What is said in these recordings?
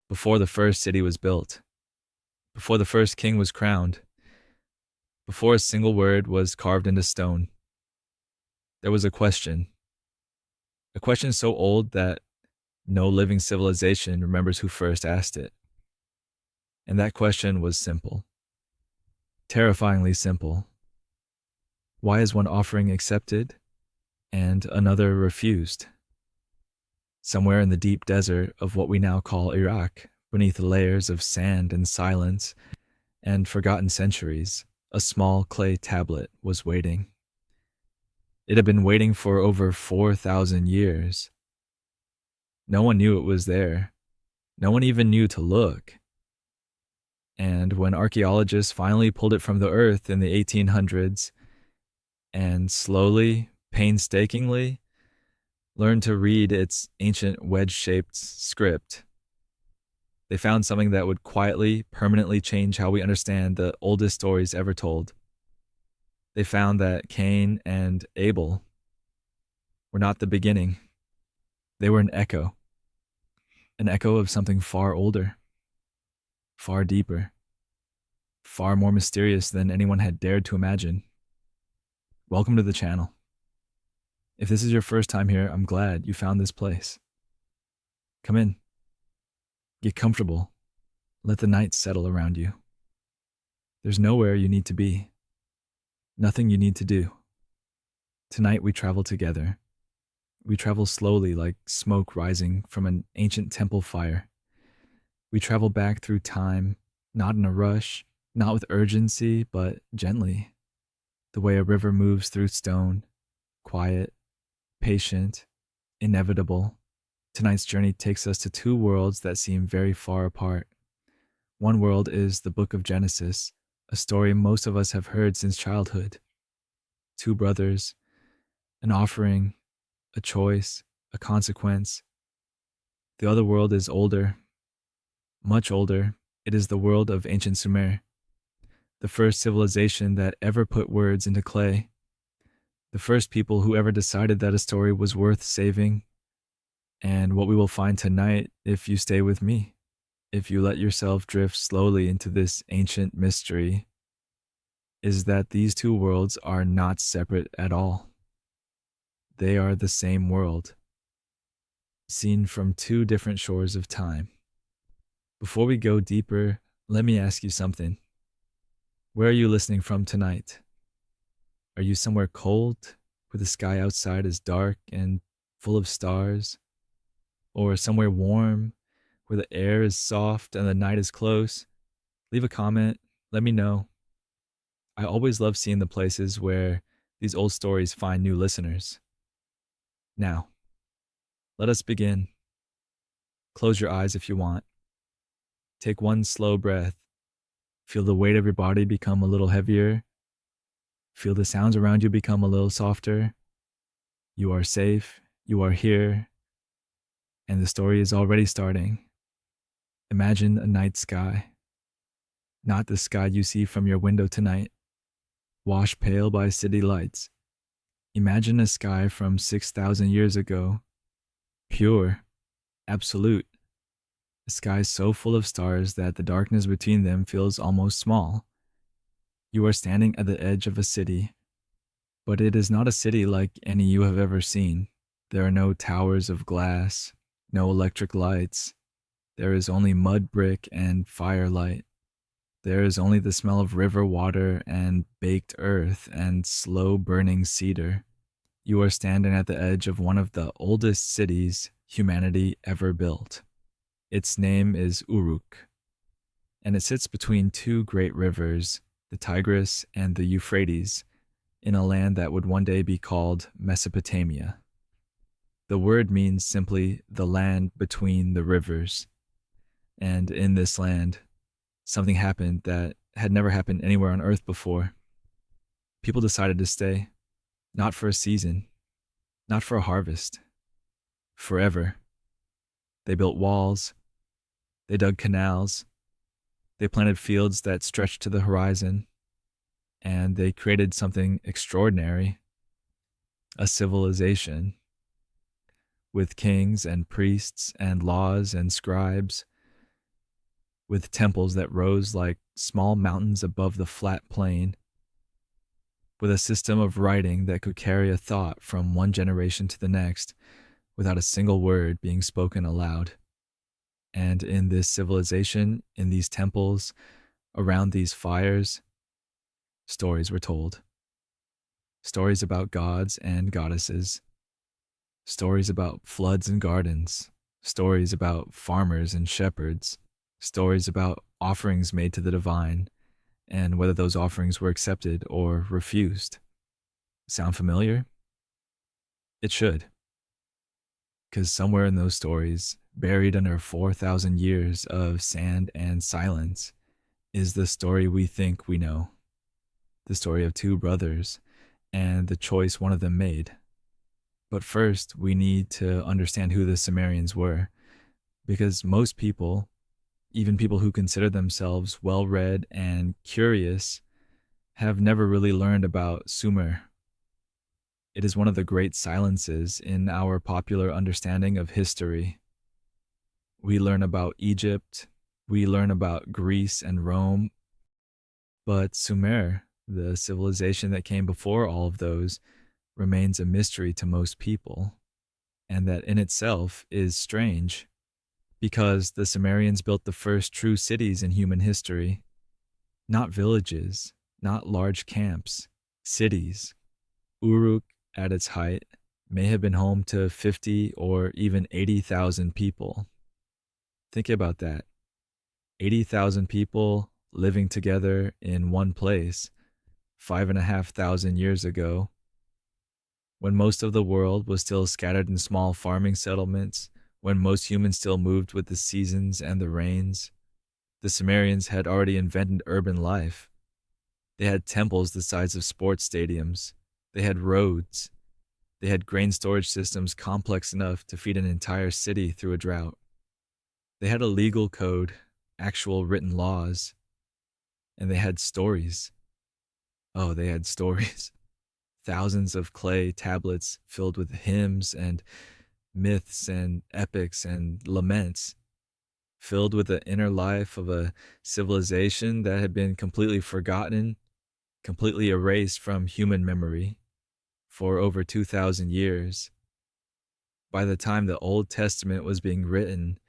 before the first city was built, before the first king was crowned, before a single word was carved into stone. There was a question so old that no living civilization remembers who first asked it. And that question was simple, terrifyingly simple. Why is one offering accepted and another refused? Somewhere in the deep desert of what we now call Iraq, beneath layers of sand and silence and forgotten centuries, a small clay tablet was waiting. It had been waiting for over 4,000 years. No one knew it was there. No one even knew to look. And when archaeologists finally pulled it from the earth in the 1800s and slowly, painstakingly, learned to read its ancient wedge-shaped script, they found something that would quietly, permanently change how we understand the oldest stories ever told. They found that Cain and Abel were not the beginning. They were an echo of something far older, far deeper, far more mysterious than anyone had dared to imagine. Welcome to the channel. If this is your first time here, I'm glad you found this place. Come in. Get comfortable. Let the night settle around you. There's nowhere you need to be. Nothing you need to do. Tonight we travel together. We travel slowly like smoke rising from an ancient temple fire. We travel back through time, not in a rush, not with urgency, but gently. The way a river moves through stone, quiet, patient, inevitable. Tonight's journey takes us to two worlds that seem very far apart. One world is the Book of Genesis, a story most of us have heard since childhood. Two brothers, an offering, a choice, a consequence. The other world is older, much older. It is the world of ancient Sumer, the first civilization that ever put words into clay, the first people who ever decided that a story was worth saving. And what we will find tonight, if you stay with me, if you let yourself drift slowly into this ancient mystery, is that these two worlds are not separate at all. They are the same world, seen from two different shores of time. Before we go deeper, let me ask you something. Where are you listening from tonight? Are you somewhere cold, where the sky outside is dark and full of stars? Or somewhere warm, where the air is soft and the night is close? Leave a comment, let me know. I always love seeing the places where these old stories find new listeners. Now, let us begin. Close your eyes if you want. Take one slow breath. Feel the weight of your body become a little heavier. Feel the sounds around you become a little softer. You are safe, you are here, and the story is already starting. Imagine a night sky. Not the sky you see from your window tonight, washed pale by city lights. Imagine a sky from 6,000 years ago, pure, absolute. A sky so full of stars that the darkness between them feels almost small. You are standing at the edge of a city, but it is not a city like any you have ever seen. There are no towers of glass, no electric lights. There is only mud brick and firelight. There is only the smell of river water and baked earth and slow burning cedar. You are standing at the edge of one of the oldest cities humanity ever built. Its name is Uruk, and it sits between two great rivers, the Tigris and the Euphrates, in a land that would one day be called Mesopotamia. The word means simply the land between the rivers. And in this land, something happened that had never happened anywhere on Earth before. People decided to stay, not for a season, not for a harvest, forever. They built walls, they dug canals, they planted fields that stretched to the horizon, and they created something extraordinary, a civilization, with kings and priests and laws and scribes, with temples that rose like small mountains above the flat plain, with a system of writing that could carry a thought from one generation to the next without a single word being spoken aloud. And in this civilization, in these temples, around these fires, stories were told. Stories about gods and goddesses, stories about floods and gardens, stories about farmers and shepherds, stories about offerings made to the divine, and whether those offerings were accepted or refused. Sound familiar? It should, because somewhere in those stories, buried under 4,000 years of sand and silence, is the story we think we know. The story of two brothers and the choice one of them made. But first, we need to understand who the Sumerians were, because most people, even people who consider themselves well read and curious, have never really learned about Sumer. It is one of the great silences in our popular understanding of history. We learn about Egypt, we learn about Greece and Rome, but Sumer, the civilization that came before all of those, remains a mystery to most people. And that in itself is strange, because the Sumerians built the first true cities in human history. Not villages, not large camps, cities. Uruk, at its height, may have been home to 50 or even 80,000 people. Think about that. 80,000 people living together in one place 5,500 years ago, when most of the world was still scattered in small farming settlements, when most humans still moved with the seasons and the rains. The Sumerians had already invented urban life. They had temples the size of sports stadiums. They had roads. They had grain storage systems complex enough to feed an entire city through a drought. They had a legal code, actual written laws, and they had stories. Oh, they had stories. Thousands of clay tablets filled with hymns and myths and epics and laments, filled with the inner life of a civilization that had been completely forgotten, completely erased from human memory for over 2,000 years. By the time the Old Testament was being written,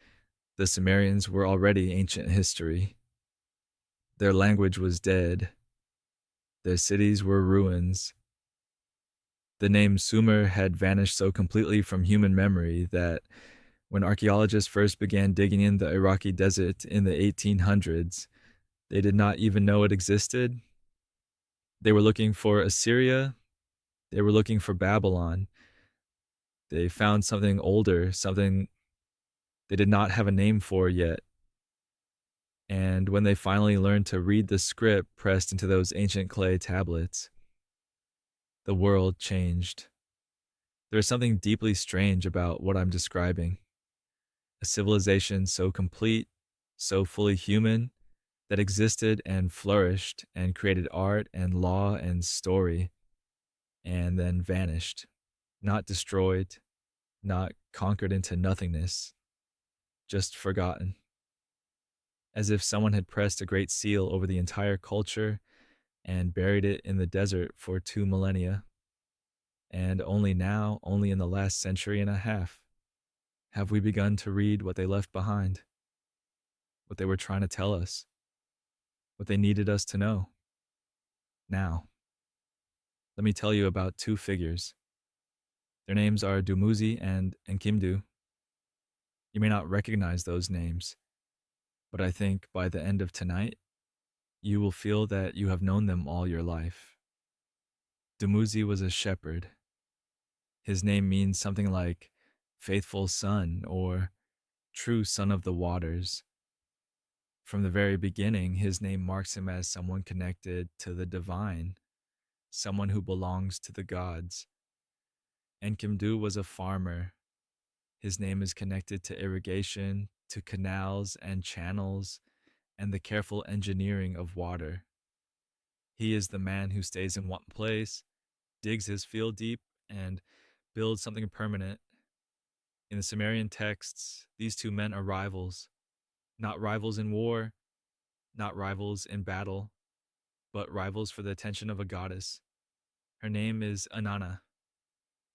the Sumerians were already ancient history. Their language was dead. Their cities were ruins. The name Sumer had vanished so completely from human memory that when archaeologists first began digging in the Iraqi desert in the 1800s, they did not even know it existed. They were looking for Assyria. They were looking for Babylon. They found something older, something they did not have a name for yet. And when they finally learned to read the script pressed into those ancient clay tablets, the world changed. There is something deeply strange about what I'm describing. A civilization so complete, so fully human, that existed and flourished and created art and law and story, and then vanished, not destroyed, not conquered into nothingness, just forgotten. As if someone had pressed a great seal over the entire culture and buried it in the desert for 2 millennia. And only now, only in the last century and a half, have we begun to read what they left behind, what they were trying to tell us, what they needed us to know. Now, let me tell you about two figures. Their names are Dumuzi and Enkimdu. You may not recognize those names, but I think by the end of tonight, you will feel that you have known them all your life. Dumuzi was a shepherd. His name means something like faithful son or true son of the waters. From the very beginning, his name marks him as someone connected to the divine, someone who belongs to the gods. Enkimdu was a farmer. His name is connected to irrigation, to canals and channels, and the careful engineering of water. He is the man who stays in one place, digs his field deep, and builds something permanent. In the Sumerian texts, these two men are rivals. Not rivals in war, not rivals in battle, but rivals for the attention of a goddess. Her name is Inanna,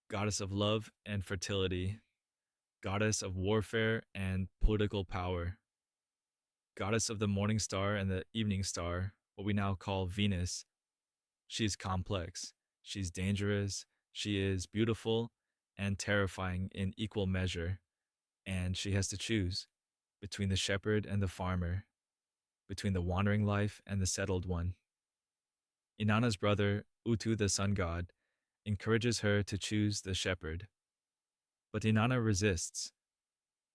goddess of love and fertility, goddess of warfare and political power, goddess of the morning star and the evening star, what we now call Venus. She's complex, she's dangerous, she is beautiful and terrifying in equal measure, and she has to choose between the shepherd and the farmer, between the wandering life and the settled one. Inanna's brother, Utu the sun god, encourages her to choose the shepherd. But Inanna resists.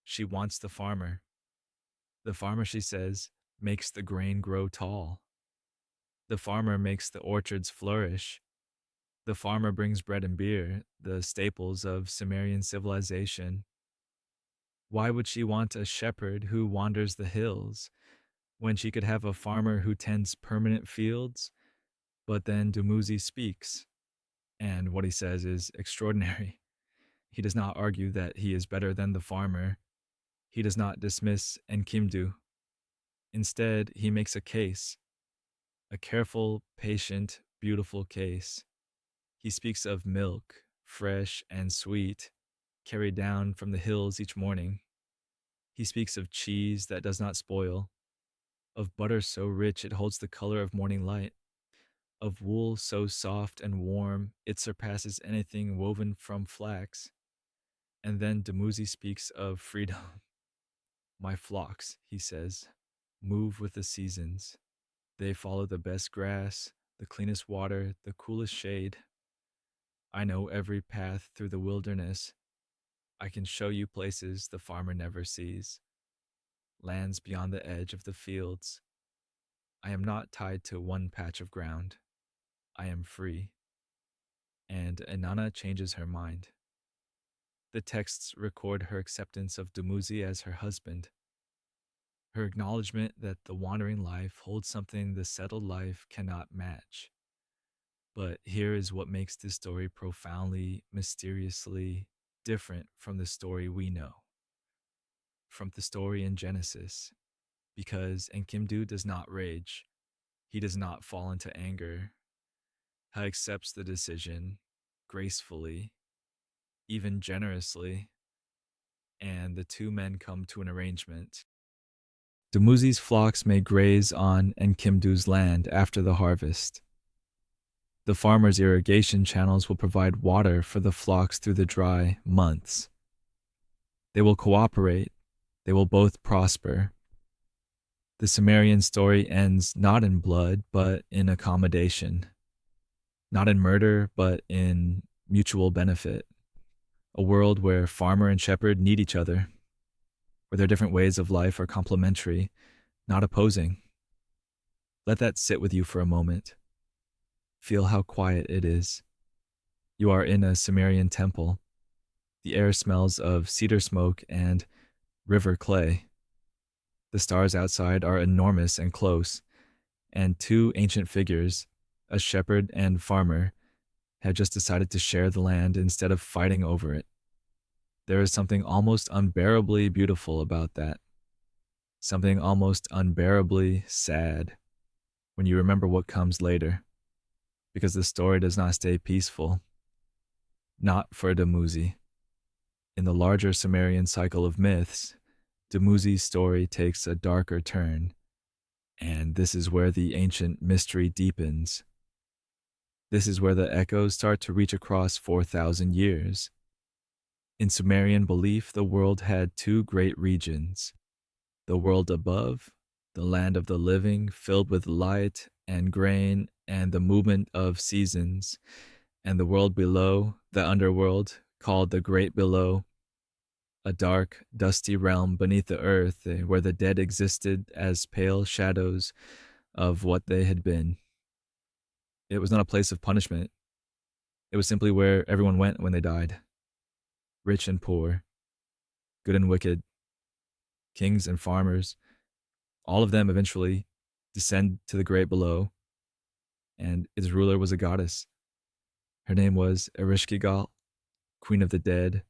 She wants the farmer. The farmer, she says, makes the grain grow tall. The farmer makes the orchards flourish. The farmer brings bread and beer, the staples of Sumerian civilization. Why would she want a shepherd who wanders the hills when she could have a farmer who tends permanent fields? But then Dumuzi speaks, and what he says is extraordinary. He does not argue that he is better than the farmer. He does not dismiss Enkimdu. Instead, he makes a case, a careful, patient, beautiful case. He speaks of milk, fresh and sweet, carried down from the hills each morning. He speaks of cheese that does not spoil, of butter so rich it holds the color of morning light, of wool so soft and warm it surpasses anything woven from flax. And then Dumuzi speaks of freedom. My flocks, he says, move with the seasons. They follow the best grass, the cleanest water, the coolest shade. I know every path through the wilderness. I can show you places the farmer never sees, lands beyond the edge of the fields. I am not tied to one patch of ground. I am free. And Inanna changes her mind. The texts record her acceptance of Dumuzi as her husband, her acknowledgement that the wandering life holds something the settled life cannot match. But here is what makes this story profoundly, mysteriously different from the story we know, from the story in Genesis, because Enkimdu does not rage. He does not fall into anger. He accepts the decision gracefully, even generously, and the two men come to an arrangement. Dumuzi's flocks may graze on Enkimdu's land after the harvest. The farmer's irrigation channels will provide water for the flocks through the dry months. They will cooperate. They will both prosper. The Sumerian story ends not in blood, but in accommodation. Not in murder, but in mutual benefit. A world where farmer and shepherd need each other, where their different ways of life are complementary, not opposing. Let that sit with you for a moment. Feel how quiet it is. You are in a Sumerian temple. The air smells of cedar smoke and river clay. The stars outside are enormous and close, and two ancient figures, a shepherd and farmer, have just decided to share the land instead of fighting over it. There is something almost unbearably beautiful about that. Something almost unbearably sad when you remember what comes later, because the story does not stay peaceful. Not for Dumuzi. In the larger Sumerian cycle of myths, Dumuzi's story takes a darker turn, and this is where the ancient mystery deepens. This is where the echoes start to reach across 4,000 years. In Sumerian belief, the world had two great regions. The world above, the land of the living, filled with light and grain and the movement of seasons, and the world below, the underworld, called the Great Below, a dark, dusty realm beneath the earth where the dead existed as pale shadows of what they had been. It was not a place of punishment. It was simply where everyone went when they died. Rich and poor, good and wicked, kings and farmers, all of them eventually descend to the Great Below, and its ruler was a goddess. Her name was Ereshkigal, Queen of the Dead,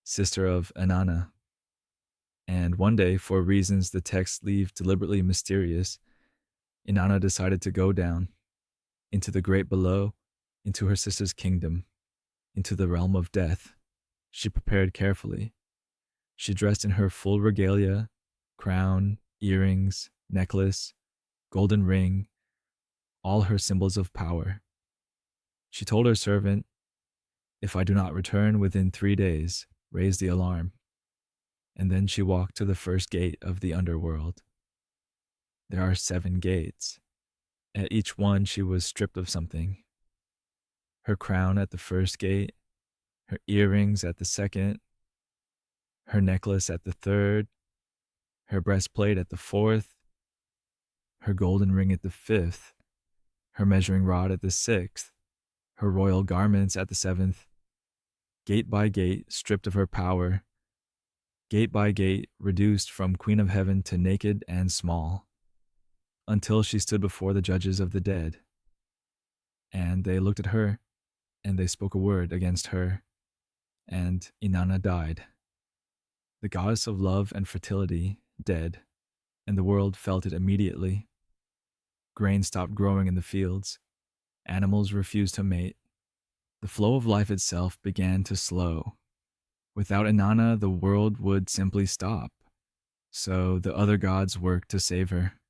sister of Inanna. And one day, for reasons the texts leave deliberately mysterious, Inanna decided to go down into the great below, into her sister's kingdom, into the realm of death. She prepared carefully. She dressed in her full regalia, crown, earrings, necklace, golden ring, all her symbols of power. She told her servant, "If I do not return within 3 days, raise the alarm." And then she walked to the first gate of the underworld. There are 7 gates. At each one, she was stripped of something. Her crown at the first gate, her earrings at the second, her necklace at the third, her breastplate at the fourth, her golden ring at the fifth, her measuring rod at the sixth, her royal garments at the seventh. Gate by gate, stripped of her power, gate by gate, reduced from Queen of Heaven to naked and small, until she stood before the judges of the dead. And they looked at her, and they spoke a word against her, and Inanna died. The goddess of love and fertility, dead, and the world felt it immediately. Grain stopped growing in the fields. Animals refused to mate. The flow of life itself began to slow. Without Inanna, the world would simply stop. So the other gods worked to save her.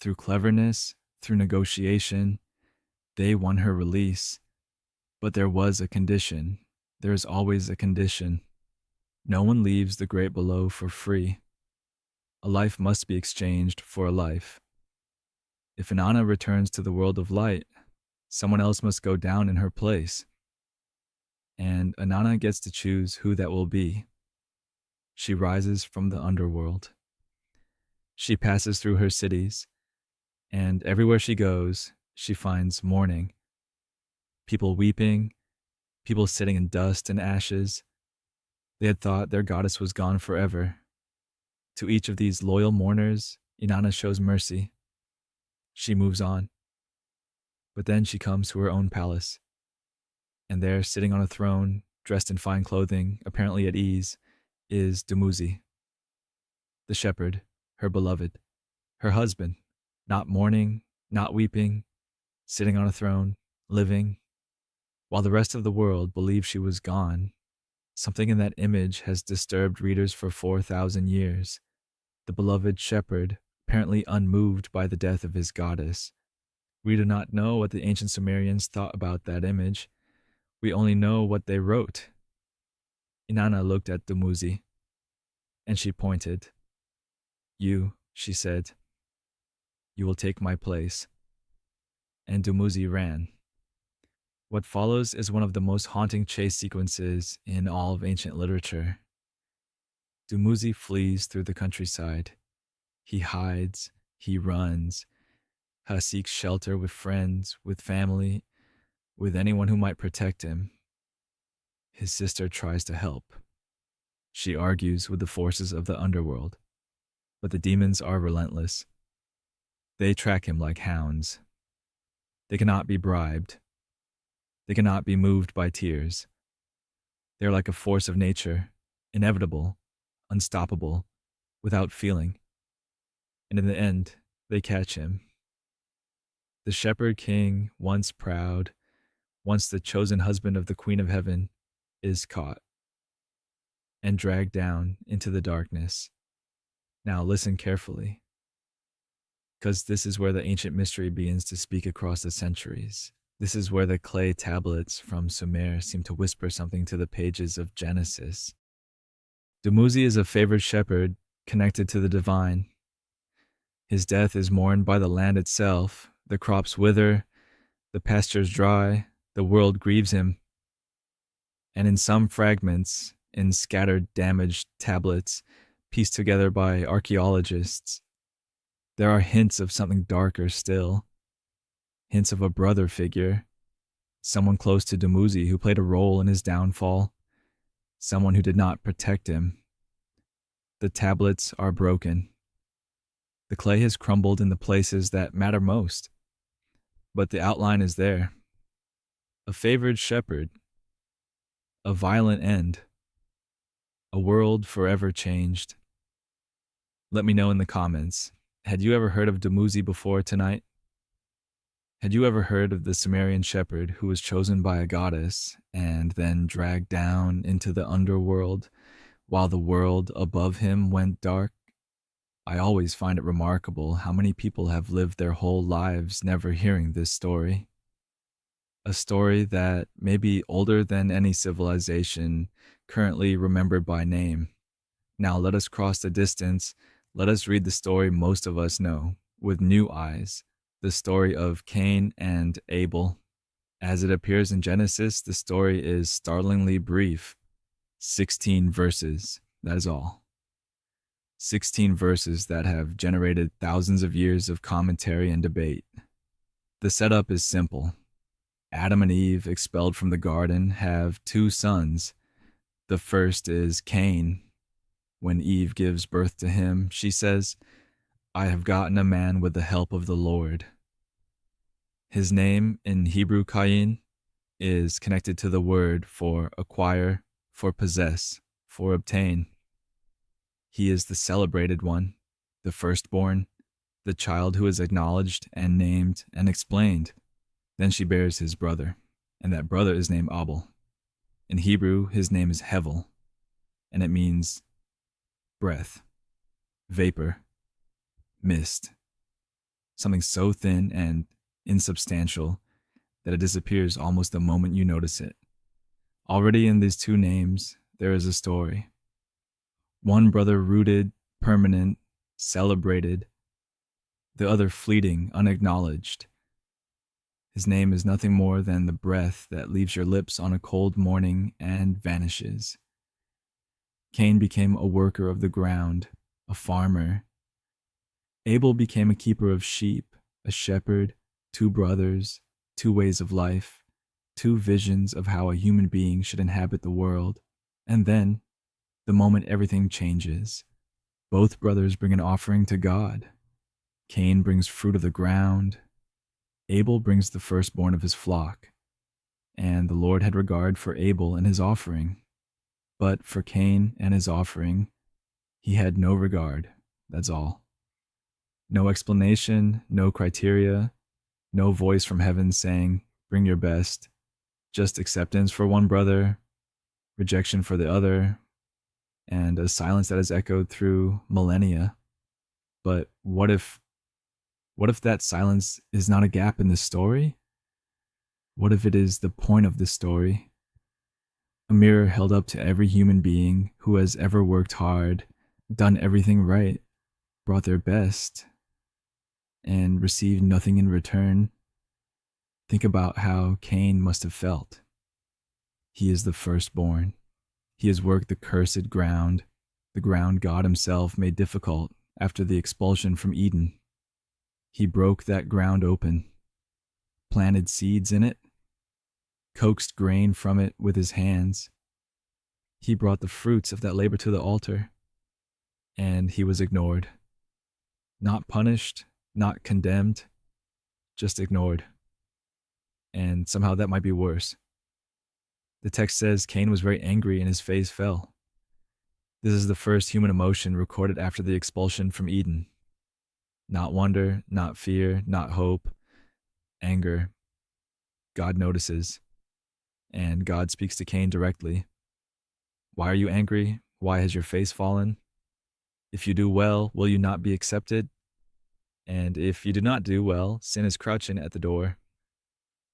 Through cleverness, through negotiation, they won her release. But there was a condition. There is always a condition. No one leaves the great below for free. A life must be exchanged for a life. If Inanna returns to the world of light, someone else must go down in her place. And Inanna gets to choose who that will be. She rises from the underworld. She passes through her cities, and everywhere she goes, she finds mourning. People weeping, people sitting in dust and ashes. They had thought their goddess was gone forever. To each of these loyal mourners, Inanna shows mercy. She moves on. But then she comes to her own palace. And there, sitting on a throne, dressed in fine clothing, apparently at ease, is Dumuzi, the shepherd, her beloved, her husband, not mourning, not weeping, sitting on a throne, living. While the rest of the world believes she was gone, something in that image has disturbed readers for 4,000 years. The beloved shepherd, apparently unmoved by the death of his goddess. We do not know what the ancient Sumerians thought about that image. We only know what they wrote. Inanna looked at Dumuzi, and she pointed. "You," she said, "you will take my place." And Dumuzi ran. What follows is one of the most haunting chase sequences in all of ancient literature. Dumuzi flees through the countryside. He hides, he runs, seeks shelter with friends, with family, with anyone who might protect him. His sister tries to help. She argues with the forces of the underworld, but the demons are relentless. They track him like hounds. They cannot be bribed. They cannot be moved by tears. They are like a force of nature, inevitable, unstoppable, without feeling. And in the end, they catch him. The shepherd king, once proud, once the chosen husband of the Queen of Heaven, is caught and dragged down into the darkness. Now listen carefully, because this is where the ancient mystery begins to speak across the centuries. This is where the clay tablets from Sumer seem to whisper something to the pages of Genesis. Dumuzi is a favored shepherd connected to the divine. His death is mourned by the land itself. The crops wither, the pastures dry, the world grieves him. And in some fragments, in scattered, damaged tablets, pieced together by archaeologists, there are hints of something darker still. Hints of a brother figure, someone close to Dumuzi who played a role in his downfall, someone who did not protect him. The tablets are broken. The clay has crumbled in the places that matter most, but the outline is there. A favored shepherd, a violent end, a world forever changed. Let me know in the comments. Had you ever heard of Dumuzi before tonight? Had you ever heard of the Sumerian shepherd who was chosen by a goddess and then dragged down into the underworld while the world above him went dark? I always find it remarkable how many people have lived their whole lives never hearing this story. A story that may be older than any civilization currently remembered by name. Now let us cross the distance. Let us read the story most of us know with new eyes, the story of Cain and Abel. As it appears in Genesis, the story is startlingly brief. 16 verses, that is all. 16 verses that have generated thousands of years of commentary and debate. The setup is simple. Adam and Eve, expelled from the garden, have two sons. The first is Cain. When Eve gives birth to him, she says, "I have gotten a man with the help of the Lord." His name in Hebrew, Cain, is connected to the word for acquire, for possess, for obtain. He is the celebrated one, the firstborn, the child who is acknowledged and named and explained. Then she bears his brother, and that brother is named Abel. In Hebrew, his name is Hevel, and it means breath, vapor, mist, something so thin and insubstantial that it disappears almost the moment you notice it. Already in these two names, there is a story. One brother rooted, permanent, celebrated, the other fleeting, unacknowledged. His name is nothing more than the breath that leaves your lips on a cold morning and vanishes. Cain became a worker of the ground, a farmer. Abel became a keeper of sheep, a shepherd, two brothers, two ways of life, two visions of how a human being should inhabit the world. And then, the moment everything changes, both brothers bring an offering to God. Cain brings fruit of the ground. Abel brings the firstborn of his flock. And the Lord had regard for Abel and his offering. But for Cain and his offering, he had no regard, that's all. No explanation, no criteria, no voice from heaven saying, "Bring your best." Just acceptance for one brother, rejection for the other, and a silence that has echoed through millennia. But what if that silence is not a gap in the story? What if it is the point of the story? A mirror held up to every human being who has ever worked hard, done everything right, brought their best, and received nothing in return. Think about how Cain must have felt. He is the firstborn. He has worked the cursed ground, the ground God himself made difficult after the expulsion from Eden. He broke that ground open, planted seeds in it, coaxed grain from it with his hands. He brought the fruits of that labor to the altar, and he was ignored. Not punished, not condemned, just ignored. And somehow that might be worse. The text says Cain was very angry and his face fell. This is the first human emotion recorded after the expulsion from Eden. Not wonder, not fear, not hope, anger. God notices, and God speaks to Cain directly. Why are you angry? Why has your face fallen? If you do well, will you not be accepted? And if you do not do well, sin is crouching at the door.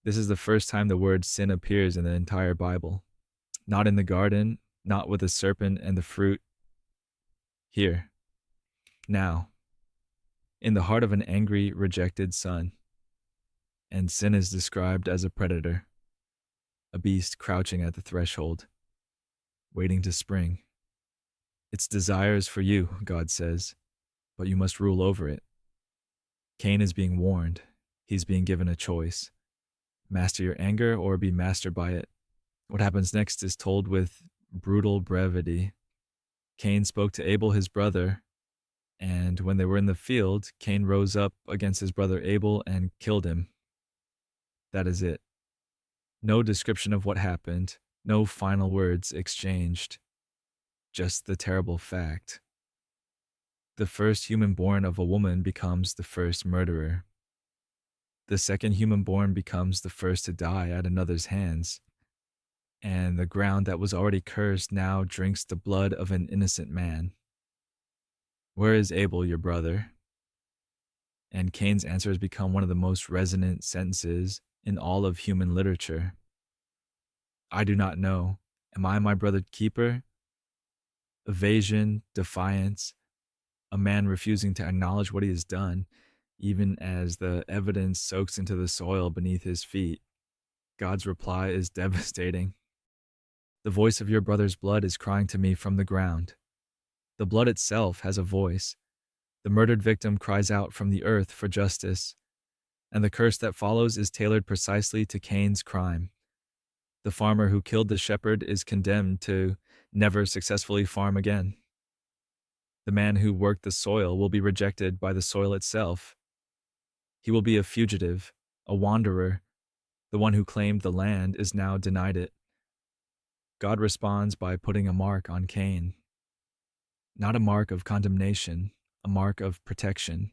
This is the first time the word sin appears in the entire Bible. Not in the garden, not with the serpent and the fruit. Here, now, in the heart of an angry, rejected son. And sin is described as a predator, a beast crouching at the threshold, waiting to spring. Its desire is for you, God says, but you must rule over it. Cain is being warned. He's being given a choice. Master your anger or be mastered by it. What happens next is told with brutal brevity. Cain spoke to Abel, his brother, and when they were in the field, Cain rose up against his brother Abel and killed him. That is it. No description of what happened, no final words exchanged. Just the terrible fact. The first human born of a woman becomes the first murderer. The second human born becomes the first to die at another's hands. And the ground that was already cursed now drinks the blood of an innocent man. Where is Abel, your brother? And Cain's answer has become one of the most resonant sentences in all of human literature. I do not know. Am I my brother's keeper? Evasion, defiance, a man refusing to acknowledge what he has done, even as the evidence soaks into the soil beneath his feet. God's reply is devastating. The voice of your brother's blood is crying to me from the ground. The blood itself has a voice. The murdered victim cries out from the earth for justice, and the curse that follows is tailored precisely to Cain's crime. The farmer who killed the shepherd is condemned to never successfully farm again. The man who worked the soil will be rejected by the soil itself. He will be a fugitive, a wanderer. The one who claimed the land is now denied it. God responds by putting a mark on Cain. Not a mark of condemnation, a mark of protection.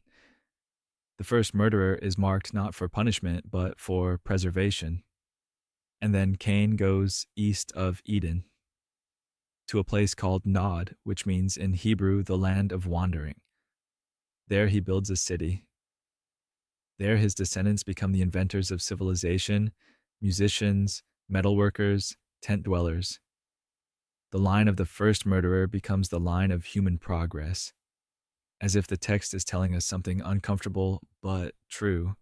The first murderer is marked not for punishment, but for preservation. And then Cain goes east of Eden to a place called Nod, which means in Hebrew, the land of wandering. There he builds a city. There his descendants become the inventors of civilization, musicians, metalworkers, tent dwellers. The line of the first murderer becomes the line of human progress, as if the text is telling us something uncomfortable but true,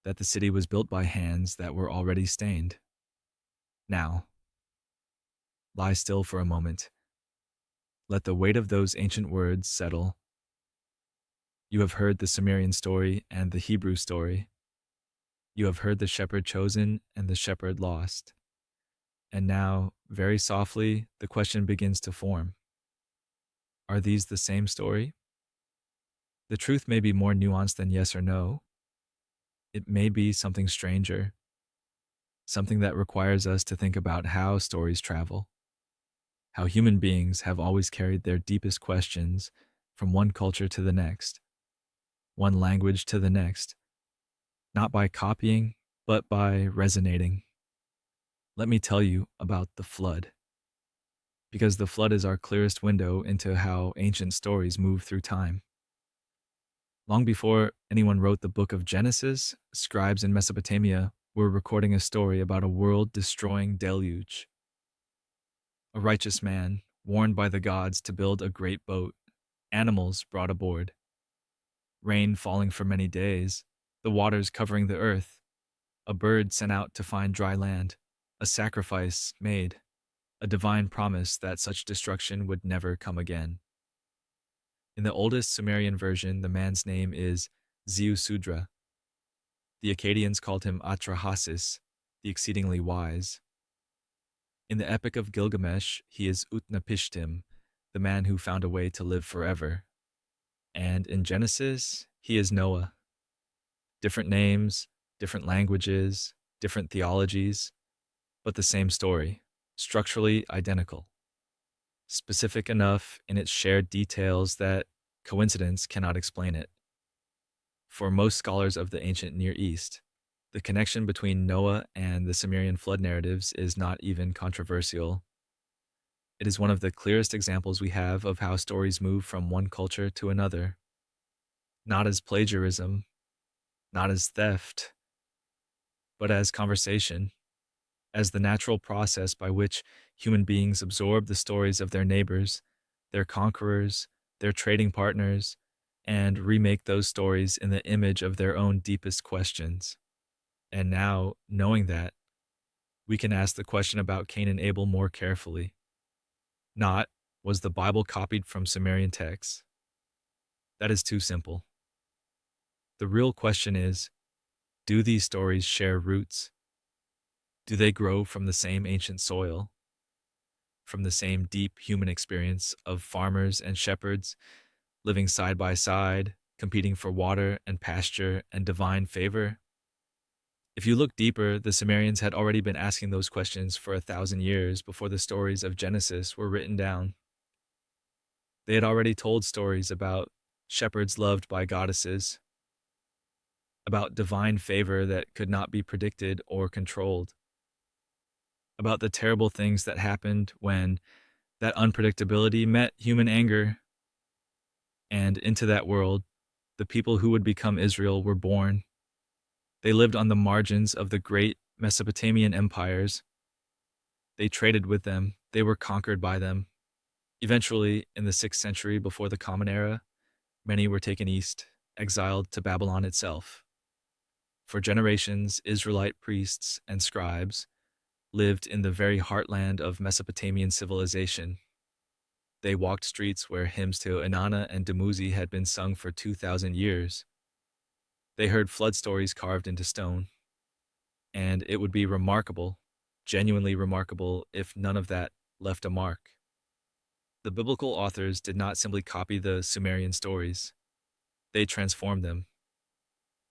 that the city was built by hands that were already stained. Now, lie still for a moment. Let the weight of those ancient words settle. You have heard the Sumerian story and the Hebrew story. You have heard the shepherd chosen and the shepherd lost. And now, very softly, the question begins to form. Are these the same story? The truth may be more nuanced than yes or no. It may be something stranger, something that requires us to think about how stories travel, how human beings have always carried their deepest questions from one culture to the next, one language to the next, not by copying, but by resonating. Let me tell you about the flood, because the flood is our clearest window into how ancient stories move through time. Long before anyone wrote the book of Genesis, scribes in Mesopotamia were recording a story about a world-destroying deluge. A righteous man, warned by the gods to build a great boat, animals brought aboard. Rain falling for many days, the waters covering the earth, a bird sent out to find dry land, a sacrifice made, a divine promise that such destruction would never come again. In the oldest Sumerian version, the man's name is Ziusudra. The Akkadians called him Atrahasis, the exceedingly wise. In the Epic of Gilgamesh, he is Utnapishtim, the man who found a way to live forever. And in Genesis, he is Noah. Different names, different languages, different theologies, but the same story, structurally identical. Specific enough in its shared details that coincidence cannot explain it. For most scholars of the ancient Near East, the connection between Noah and the Sumerian flood narratives is not even controversial. It is one of the clearest examples we have of how stories move from one culture to another. Not as plagiarism, not as theft, but as conversation, as the natural process by which human beings absorb the stories of their neighbors, their conquerors, their trading partners, and remake those stories in the image of their own deepest questions. And now, knowing that, we can ask the question about Cain and Abel more carefully. Not, was the Bible copied from Sumerian texts? That is too simple. The real question is, do these stories share roots? Do they grow from the same ancient soil? From the same deep human experience of farmers and shepherds living side by side, competing for water and pasture and divine favor? If you look deeper, the Sumerians had already been asking those questions for 1,000 years before the stories of Genesis were written down. They had already told stories about shepherds loved by goddesses, about divine favor that could not be predicted or controlled, about the terrible things that happened when that unpredictability met human anger, and into that world, the people who would become Israel were born. They lived on the margins of the great Mesopotamian empires. They traded with them, they were conquered by them. Eventually, in the 6th century before the Common Era, many were taken east, exiled to Babylon itself. For generations, Israelite priests and scribes lived in the very heartland of Mesopotamian civilization. They walked streets where hymns to Inanna and Dumuzi had been sung for 2,000 years. They heard flood stories carved into stone. And it would be remarkable, genuinely remarkable, if none of that left a mark. The biblical authors did not simply copy the Sumerian stories. They transformed them.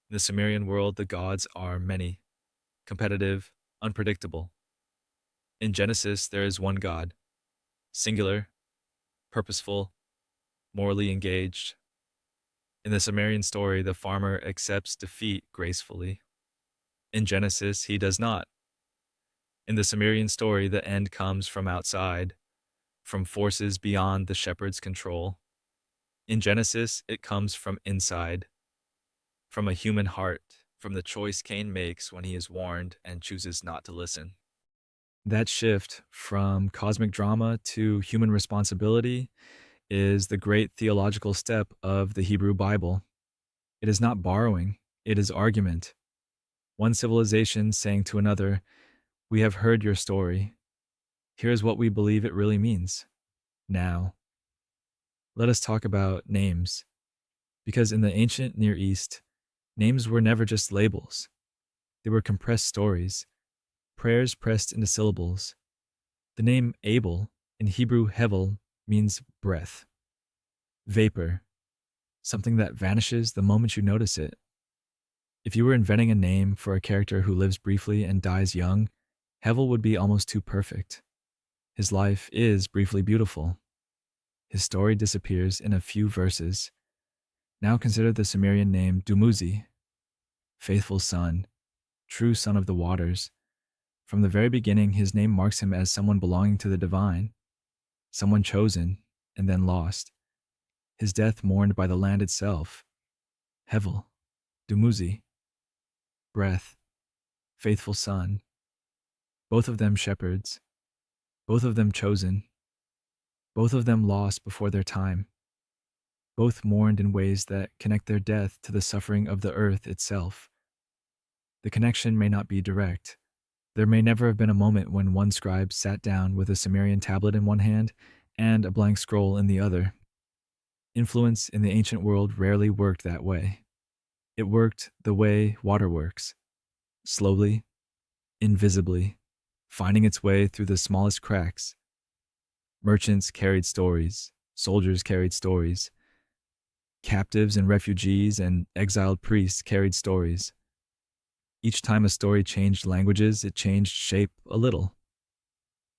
In the Sumerian world, the gods are many, competitive, unpredictable. In Genesis, there is one God, singular, purposeful, morally engaged. In the Sumerian story, the farmer accepts defeat gracefully. In Genesis, he does not. In the Sumerian story, the end comes from outside, from forces beyond the shepherd's control. In Genesis, it comes from inside, from a human heart, from the choice Cain makes when he is warned and chooses not to listen. That shift from cosmic drama to human responsibility is the great theological step of the Hebrew Bible. It is not borrowing, it is argument. One civilization saying to another, "We have heard your story. Here's what we believe it really means. Now, let us talk about names." Because in the ancient Near East, names were never just labels. They were compressed stories, prayers pressed into syllables. The name Abel, in Hebrew Hevel, means breath, vapor, something that vanishes the moment you notice it. If you were inventing a name for a character who lives briefly and dies young, Hevel would be almost too perfect. His life is briefly beautiful. His story disappears in a few verses. Now consider the Sumerian name Dumuzi, faithful son, true son of the waters. From the very beginning, his name marks him as someone belonging to the divine, someone chosen and then lost. His death mourned by the land itself. Hevel, Dumuzi, breath, faithful son. Both of them shepherds, both of them chosen, both of them lost before their time. Both mourned in ways that connect their death to the suffering of the earth itself. The connection may not be direct. There may never have been a moment when one scribe sat down with a Sumerian tablet in one hand and a blank scroll in the other. Influence in the ancient world rarely worked that way. It worked the way water works, slowly, invisibly, finding its way through the smallest cracks. Merchants carried stories, soldiers carried stories, captives and refugees and exiled priests carried stories. Each time a story changed languages, it changed shape a little.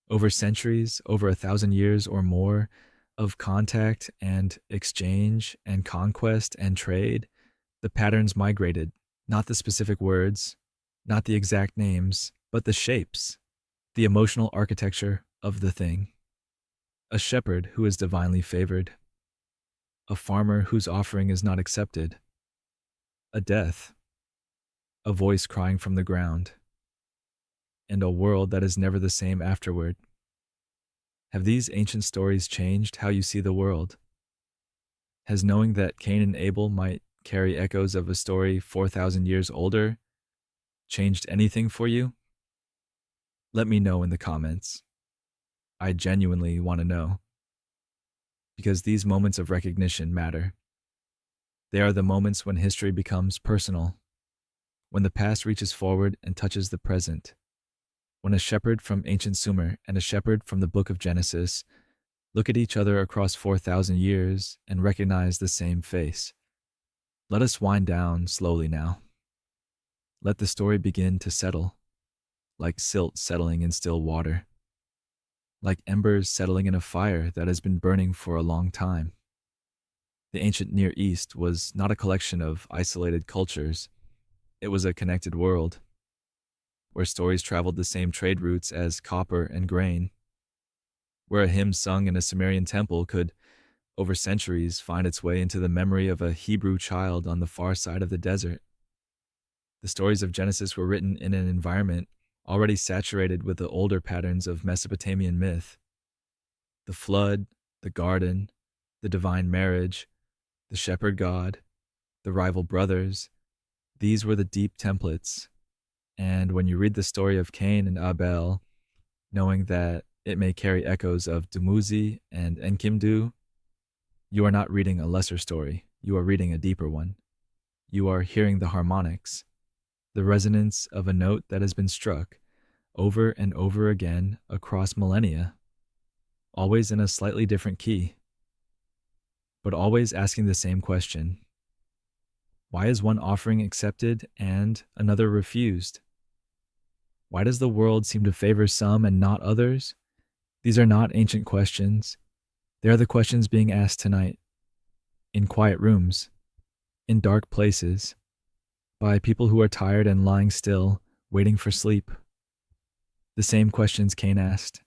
Over centuries, over 1,000 years or more of contact and exchange and conquest and trade, the patterns migrated, not the specific words, not the exact names, but the shapes, the emotional architecture of the thing. A shepherd who is divinely favored, a farmer whose offering is not accepted, a death, a voice crying from the ground, and a world that is never the same afterward. Have these ancient stories changed how you see the world? Has knowing that Cain and Abel might carry echoes of a story 4,000 years older changed anything for you? Let me know in the comments. I genuinely want to know. Because these moments of recognition matter. They are the moments when history becomes personal, when the past reaches forward and touches the present, when a shepherd from ancient Sumer and a shepherd from the book of Genesis look at each other across 4,000 years and recognize the same face. Let us wind down slowly now. Let the story begin to settle, like silt settling in still water. like embers settling in a fire that has been burning for a long time. The ancient Near East was not a collection of isolated cultures, it was a connected world, where stories traveled the same trade routes as copper and grain, where a hymn sung in a Sumerian temple could, over centuries, find its way into the memory of a Hebrew child on the far side of the desert. The stories of Genesis were written in an environment already saturated with the older patterns of Mesopotamian myth: the flood, the garden, the divine marriage, the shepherd god, the rival brothers. These were the deep templates. And when you read the story of Cain and Abel, knowing that it may carry echoes of Dumuzi and Enkidu, you are not reading a lesser story, you are reading a deeper one. You are hearing the harmonics, the resonance of a note that has been struck over and over again across millennia, always in a slightly different key, but always asking the same question: why is one offering accepted and another refused? Why does the world seem to favor some and not others? These are not ancient questions. They are the questions being asked tonight, in quiet rooms, in dark places, by people who are tired and lying still, waiting for sleep. The same questions Cain asked,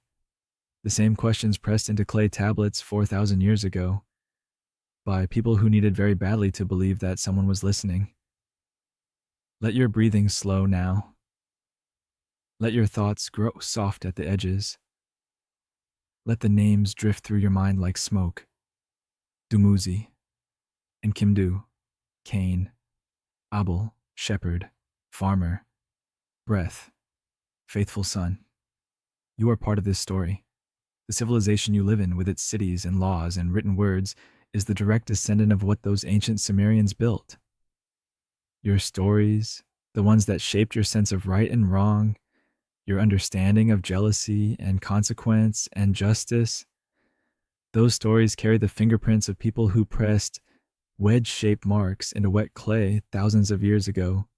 the same questions pressed into clay tablets 4,000 years ago, by people who needed very badly to believe that someone was listening. Let your breathing slow now. Let your thoughts grow soft at the edges. Let the names drift through your mind like smoke. Dumuzi, Enkidu, Cain, Abel, shepherd, farmer, breath, faithful son. You are part of this story. The civilization you live in, with its cities and laws and written words, is the direct descendant of what those ancient Sumerians built. Your stories, the ones that shaped your sense of right and wrong, your understanding of jealousy and consequence and justice, those stories carry the fingerprints of people who pressed wedge-shaped marks into wet clay thousands of years ago.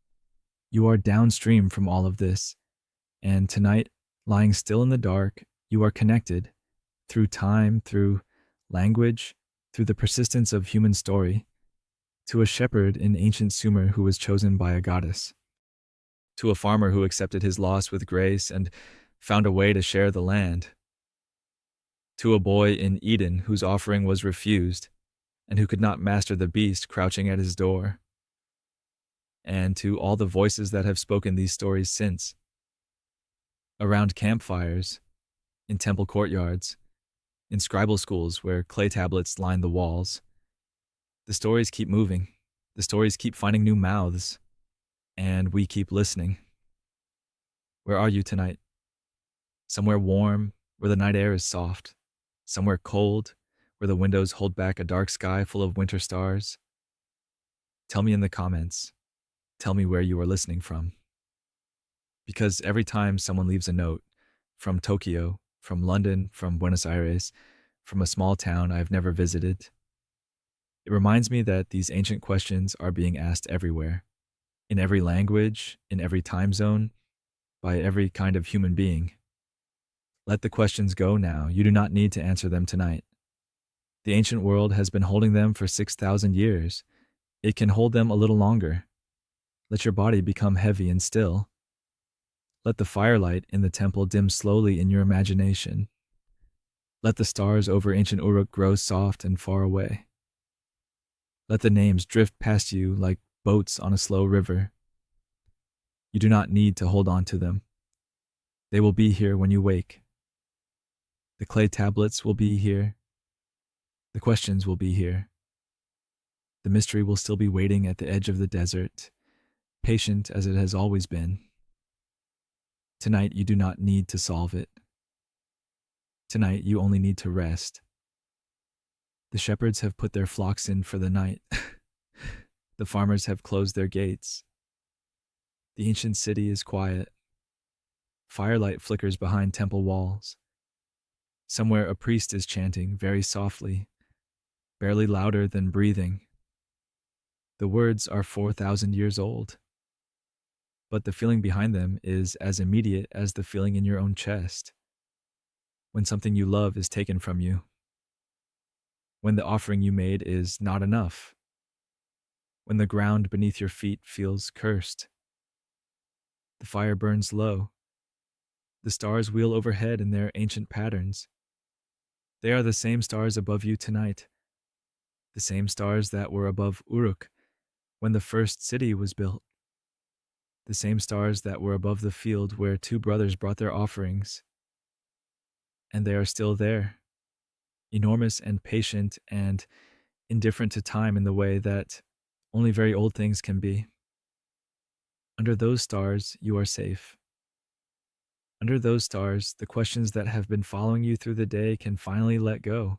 You are downstream from all of this, and tonight, lying still in the dark, you are connected, through time, through language, through the persistence of human story, to a shepherd in ancient Sumer who was chosen by a goddess, to a farmer who accepted his loss with grace and found a way to share the land, to a boy in Eden whose offering was refused and who could not master the beast crouching at his door, and to all the voices that have spoken these stories since. Around campfires, in temple courtyards, in scribal schools where clay tablets line the walls, the stories keep moving, the stories keep finding new mouths, and we keep listening. Where are you tonight? Somewhere warm, where the night air is soft. Somewhere cold, where the windows hold back a dark sky full of winter stars. Tell me in the comments. Tell me where you are listening from. Because every time someone leaves a note, from Tokyo, from London, from Buenos Aires, from a small town I've never visited, it reminds me that these ancient questions are being asked everywhere, in every language, in every time zone, by every kind of human being. Let the questions go now. You do not need to answer them tonight. The ancient world has been holding them for 6,000 years. It can hold them a little longer. Let your body become heavy and still. Let the firelight in the temple dim slowly in your imagination. Let the stars over ancient Uruk grow soft and far away. Let the names drift past you like boats on a slow river. You do not need to hold on to them. They will be here when you wake. The clay tablets will be here. The questions will be here. The mystery will still be waiting at the edge of the desert, patient as it has always been. Tonight, you do not need to solve it. Tonight, you only need to rest. The shepherds have put their flocks in for the night. The farmers have closed their gates. The ancient city is quiet. Firelight flickers behind temple walls. Somewhere a priest is chanting very softly, barely louder than breathing. The words are 4,000 years old, but the feeling behind them is as immediate as the feeling in your own chest. when something you love is taken from you, when the offering you made is not enough, when the ground beneath your feet feels cursed, the fire burns low, the stars wheel overhead in their ancient patterns. They are the same stars above you tonight, the same stars that were above Uruk when the first city was built, the same stars that were above the field where two brothers brought their offerings. And they are still there, enormous and patient and indifferent to time in the way that only very old things can be. Under those stars, you are safe. Under those stars, the questions that have been following you through the day can finally let go.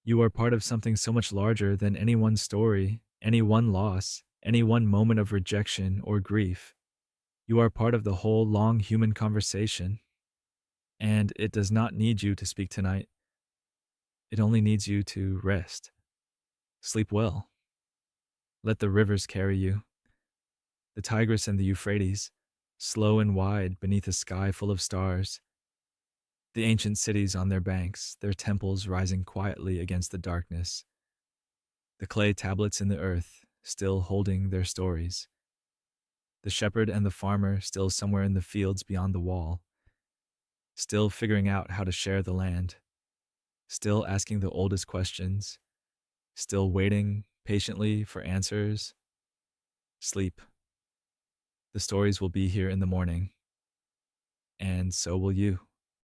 You are part of something so much larger than any one story, any one loss, any one moment of rejection or grief. You are part of the whole long human conversation. And it does not need you to speak tonight. It only needs you to rest. Sleep well. Let the rivers carry you. The Tigris and the Euphrates, slow and wide beneath a sky full of stars. The ancient cities on their banks, their temples rising quietly against the darkness. The clay tablets in the earth, still holding their stories. The shepherd and the farmer still somewhere in the fields beyond the wall. Still figuring out how to share the land. Still asking the oldest questions. Still waiting patiently for answers. Sleep. The stories will be here in the morning. And so will you.